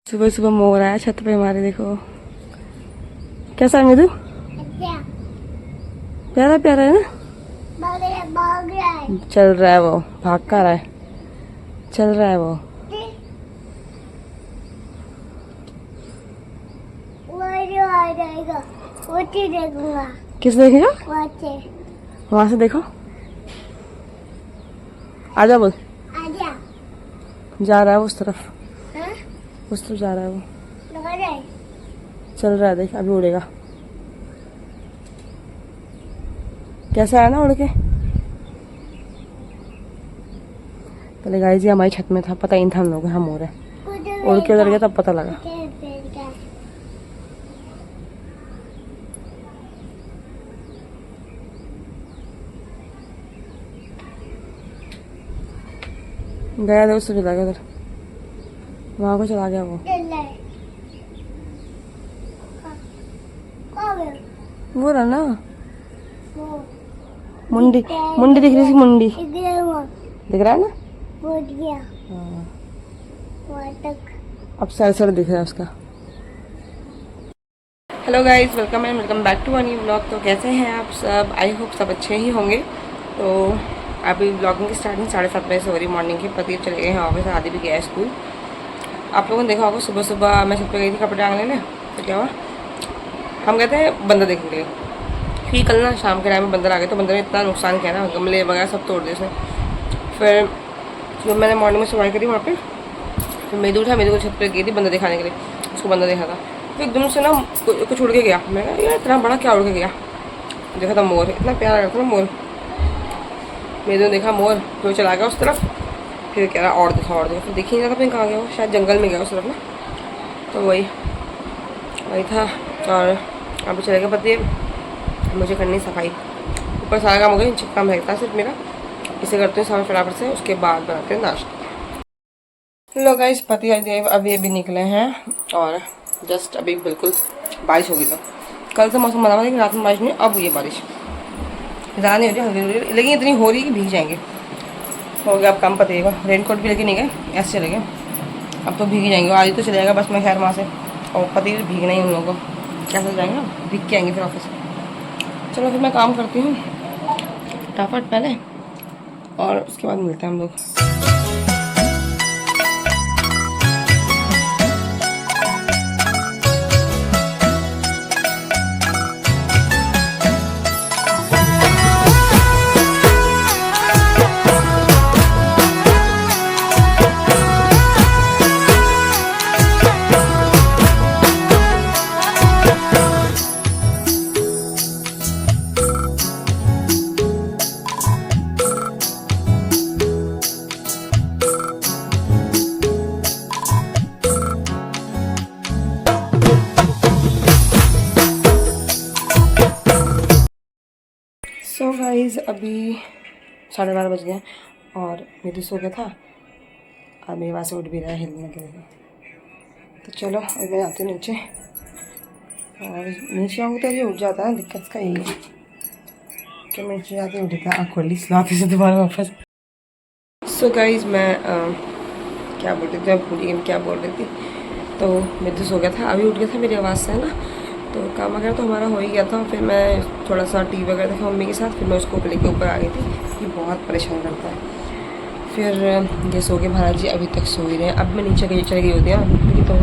सुबह सुबह मोर आया छत पे हमारे। देखो कैसा है मेदू? प्यारा प्यारा है ना। भाग रहा है। चल रहा है वो, भाग कर रहा है, चल रहा है वो। आ जाएगा, वो देखूंगा। किस देखेगा? वहां से देखो। आजा बोल। आजा। जा रहा है वो उस तरफ, हाँ? उस तरफ जा रहा है वो। लगा रहा है। चल रहा है, देख अभी उड़ेगा। कैसा है ना उड़ के। पहले गाइस ये हमारी छत में था, पता ही नहीं था हम लोग यहाँ मोर है। उड़ के उधर गया तब पता लगा। गया था उससे चला गया उधर, वहां को चला गया वो। वो रहा ना, मुंडी मुंडी दिख रही थी, मुंडी दिख रहा है ना। हाँ। अब सर सर दिख रहा है उसका। Hello guys, welcome and welcome back to new blog. तो कैसे हैं आप सब? आई होप सब अच्छे ही होंगे। तो अभी ब्लॉगिंग की स्टार्टिंग 7:30 बजे से हो रही मॉर्निंग की। पति चले गए हैं ऑफिस, आदि भी गया है स्कूल। आप लोगों ने देखा होगा सुबह सुबह मैं छत पे गई थी कपड़े टांगने में। तो क्या हुआ, हम कहते हैं बंदर देखने के लिए। फिर कल ना शाम के टाइम में बंदर आ गए, तो बंदर ने इतना नुकसान किया ना, गमले वगैरह सब तोड़ दिए उसने। फिर जब मैंने मॉर्निंग में सफाई करी वहाँ पे, फिर मेदू उठा, मेदू को छत पे गई थी बंदर दिखाने के लिए, उसको बंदर देखा था। फिर एकदम से ना कुछ उड़ के गया। मैं कहा यार इतना बड़ा क्या उड़ के गया। देखा था मोर, इतना प्यारा लगता था मोर। मेदू ने देखा मोर, फिर चला गया उस तरफ। फिर कह रहा और देखा। फिर देख ही नहीं था, फिर कहाँ गया वो, शायद जंगल में गया उस तरफ ना। तो वही था। और अभी चले गए पति, मुझे करनी सफाई। ऊपर सारा काम हो गया, नीचे काम रहता है सिर्फ मेरा। इसे करते हैं सामान फटाफट से, उसके बाद बनाते हैं नाश्ता। लोग गाइस, पति अभी निकले हैं और जस्ट अभी बिल्कुल बारिश होगी। तो कल से मौसम बना हुआ है कि रात में बारिश नहीं, अब हुई है बारिश। ज़्यादा नहीं हो रही, हल्की लेकिन इतनी हो रही है कि भीग जाएंगे। हो गया अब काम पति का। रेनकोट भी लेके नहीं गए, ऐसे चले गए। अब तो भीग ही जाएंगे। आज तो चले जाएगा बस मैं खैर वहाँ से, और पति भीगना ही उन लोगों को। कैसे जाएंगे ना, भीग के आएंगे फिर ऑफिस। चलो फिर मैं काम करती हूँ फटाफट पहले, और उसके बाद मिलते हैं हम लोग। सो गाइज अभी 12:30 बज गए और मेरी सो गया था। अब मेरे पास उठ भी रहा है हिलने के लिए। तो चलो अब मैं आती हूँ नीचे, और नीचे आऊँ तो ये उठ जाता है। दिक्कत का यही है कि मैं नीचे आती उठ जाता है, आँख खोली स्लाते से दोबारा वापस। सो गाइज मैं क्या बोल रही थी, मैं भूल गई क्या बोल रही थी। तो मैं तो सो गया था, अभी उठ गया था मेरी आवाज़ से, है ना। तो काम वगैरह तो हमारा हो ही गया था। फिर मैं थोड़ा सा टीवी वगैरह देखा मम्मी के साथ। फिर मैं उसको लेके ऊपर आ गई थी, ये बहुत परेशान करता है। फिर ये सो गए महाराज जी, अभी तक सो ही रहे हैं। अब मैं नीचे चली गई होती है, अभी तो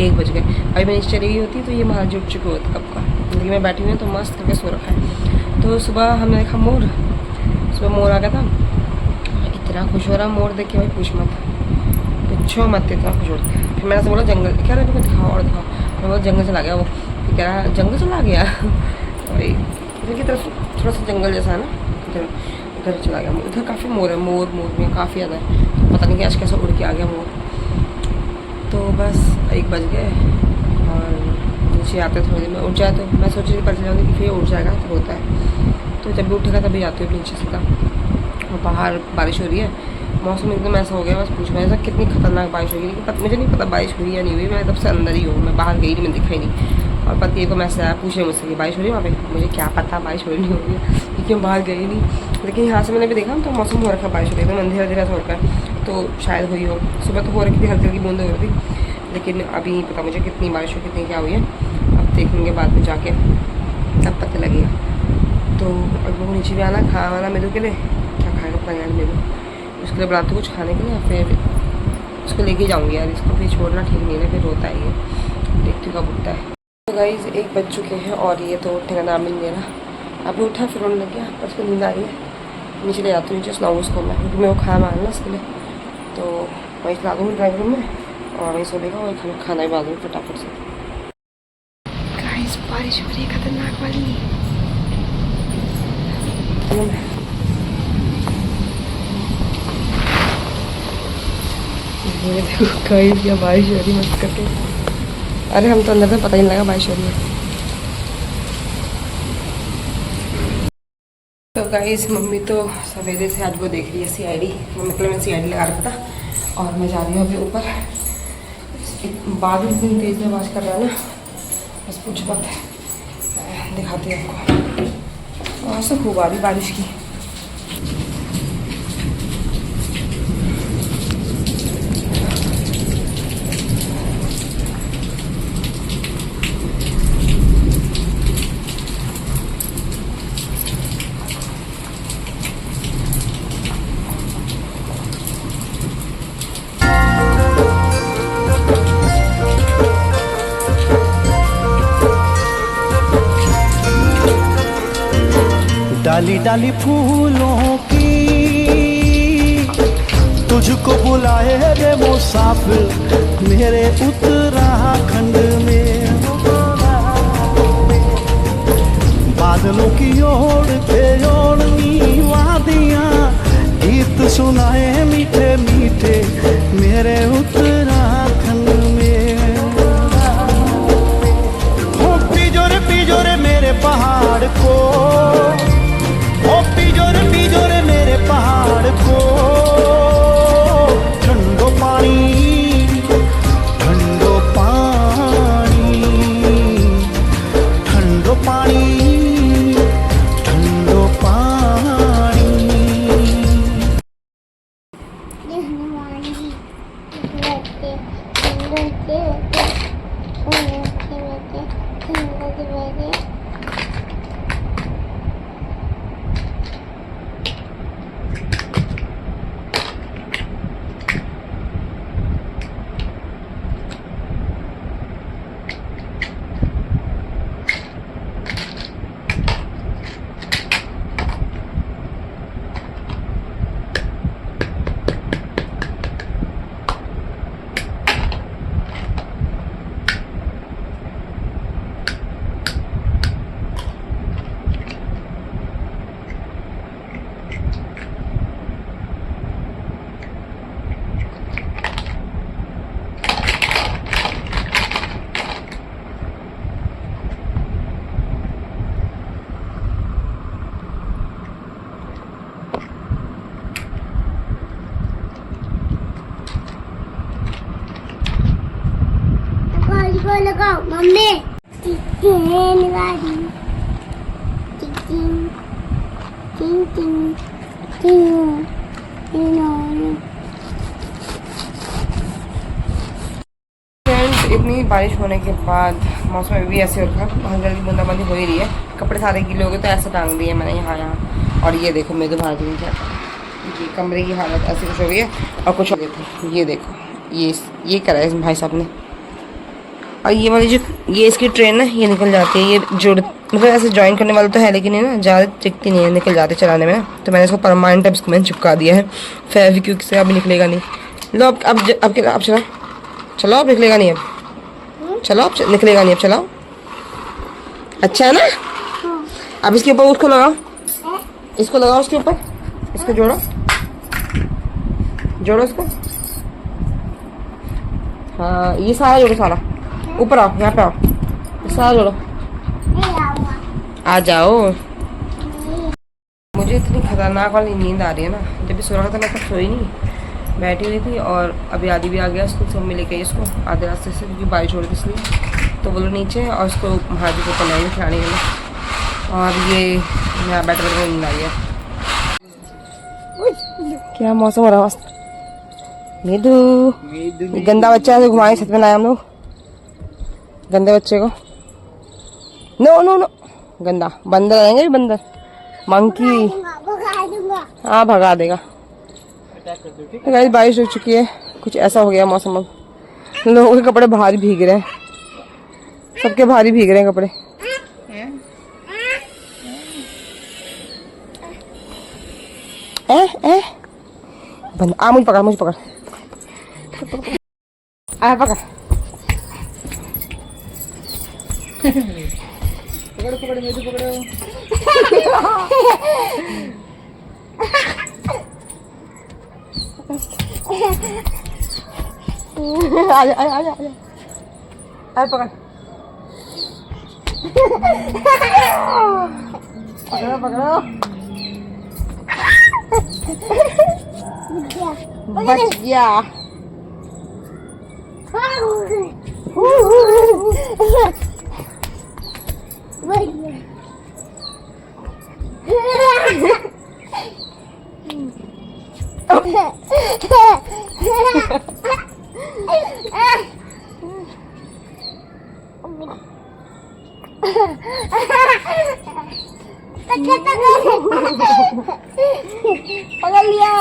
1 बज गए। अभी मैं नीचे चली गई होती तो ये महाराज जी उठ चुके होते कब का, लेकिन मैं बैठी हुई हूँ तो मस्त करके सो रखा है। तो सुबह हमने देखा मोर, सुबह मोर आ गया था। इतना खुश हो रहा मोर देख के, भाई पूछ मत, पूछो मत, इतना खुश होता है। फिर मैंने से बोला जंगल, कह रहा है दिखाओ और दिखाओ। मैं बोला जंगल चला गया वो। फिर कह रहा जंगल चला गया वही इधर की तरफ थोड़ा सा जंगल जैसा है ना, इधर चला गया। इधर काफ़ी मोर है, मोर में काफ़ी ज़्यादा है। तो पता नहीं कि आज कैसे उड़ के आ गया मोर। तो बस 1 बज गए और नीचे आते थोड़ी देर में उठ जाए। तो मैं सोच रही थी पता जाऊँगी कि फिर उठ जाएगा, फिर होता है। तो जब भी उठेगा तभी आती हूँ नीचे सीधा। और बाहर बारिश हो रही है, मौसम एकदम ऐसा हो गया, बस पूछो ऐसा कितनी खतरनाक बारिश होगी। लेकिन मुझे नहीं पता बारिश हुई या नहीं हुई, मैं तब से अंदर ही हूँ, मैं बाहर गई नहीं, मैंने दिखा ही नहीं। और पति को मैसेज आया, पूछ रहे मुझसे कि बारिश हो रही है वहाँ पे। मुझे क्या पता बारिश हो रही नहीं हो रही है, क्योंकि हम बाहर गए नहीं। लेकिन यहाँ से मैंने भी देखा तो मौसम हो रखा बारिश हो रही है, तो अंधेरा अंधेरा सा हो रखा है, तो शायद हुई हो। सुबह तो हो रखी थी, हल्की हल्की बूंद हो रही थी, लेकिन अभी नहीं पता मुझे कितनी बारिश हो कितनी क्या हुई है, अब देखेंगे बाद में जाके, तब पता लगेगा। तो अब लोग नीचे भी आना, खाना वाना मेरे के लिए, क्या खाएगा पता यार मेरे, उसके लिए बनाते कुछ खाने के लिए, फिर उसको लेके जाऊँगी यार, इसको फिर छोड़ना ठीक नहीं है, फिर रोता है ये, देखती कब उठता है। तो गाइस 1 बज चुके हैं और ये तो उठने का नाम नहीं ले रहा। अभी उठा फिर रोने लग गया, पर उसको नींद आ रही है, नीचे ले जाती हूँ, नीचे सुनाऊँ उसको मैं, क्योंकि मैं वो खाना मारना उसके लिए, तो वहीं खिला दूँगी ड्राइंग रूम में और वहीं सो लेगा, और खाना भी बना दूँगी फटाफट से। गाइस बारिश हो रही है खतरनाक वाली, ये देखो गाइस क्या बारिश हो रही है मस्त करके। अरे हम तो अंदर से पता ही नहीं लगा बारिश हो रही है। तो गाइस मम्मी तो सवेरे से आज वो देख रही है CID, मतलब मैं CID लगा रखा था और मैं जा रही हूँ अभी ऊपर। बादल इतनी तेज़ में आवाज़ कर रहा है ना, बस पूछ बात है, दिखाती हूँ आपको। और से खूब आ रही बारिश की। डाली डाली फूलों की तुझको बुलाए रे मुसाफिर मेरे उत्तराखंड में। बादलों की ओर पे ओढ़नी वादियां गीत सुनाए मीठे मीठे मेरे उत्तराखंड में। हो पिजोरे मेरे पहाड़ को, पिजोरे मेरे पहाड़ को, ठंडो पानी ठंडो पानी ठंडो पानी ठंडो पानी। लगाओ मम्मी, ट्रेन गाड़ी, टिंग टिंग टिंग टिंग टिंग। फ्रेंड्स इतनी बारिश होने के बाद मौसम भी ऐसे हो रखा, बहुत जल्दी बूंदाबांदी हो ही रही है, कपड़े सारे गीले हो गए तो ऐसे टांग दिए मैंने यहाँ। और ये देखो मेरे भाई क्या, ये कमरे की हालत ऐसी कुछ हो गई है और कुछ हो गए थे। ये देखो ये करा है इस भाई साहब ने। और ये वाली जो ये इसकी ट्रेन है ये निकल जाती है, ये जुड़ मतलब ऐसे ज्वाइन करने वाला तो है लेकिन ये ना ज़्यादा टिकती नहीं है, निकल जाते चलाने में ना, तो मैंने इसको परमानेंट अब इसको मैंने चिपका दिया है फेविक्विक से, अभी निकलेगा नहीं। लो अब चलो अब निकलेगा नहीं, अब चलो अब निकलेगा नहीं, अब चलाओ। अच्छा है ना, अब इसके ऊपर उसको लगाओ, इसको लगाओ उसके ऊपर, इसको जोड़ो इसको, हाँ ये सारा जोड़ो, सारा ऊपर आओ, यहाँ पे आओ, सारा जोड़ो, आ जाओ। मुझे इतनी खतरनाक वाली नींद आ रही है ना, जब भी सो रहा था मैं तब सोई नहीं, बैठी हुई थी और अभी आदि भी आ गया स्कूल से, मम्मी लेके आई इसको आधे रास्ते से क्योंकि बारिश हो रही थी इसलिए, तो बोलो नीचे और उसको महाजी को चलाएंगे खिलाने के लिए। और ये यहाँ बैठ नींद आई है। क्या मौसम हो रहा है, मेदू गंदा बच्चा है, घुमाए छत में लाए हम लोग गंदे बच्चे को। नो नो नो, गंदा बंदर आएंगे, बंदर मंकी। भगा दूंगा। हाँ भगा देगा। तो गाइस बारिश हो चुकी है, कुछ ऐसा हो गया मौसम। अब लोगों के कपड़े भारी भीग रहे हैं, सबके भारी भीग रहे हैं कपड़े। ए बंद, आ मुझे पकड़, मुझे पकड़, आ पकड़। पकड़ो पकड़ो मेरे पकड़ो। आजा आजा आजा आजा, आ पकड़। पकड़ो पकड़ो, बच गया। पकड़ लिया।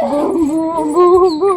Boom boom boom boom.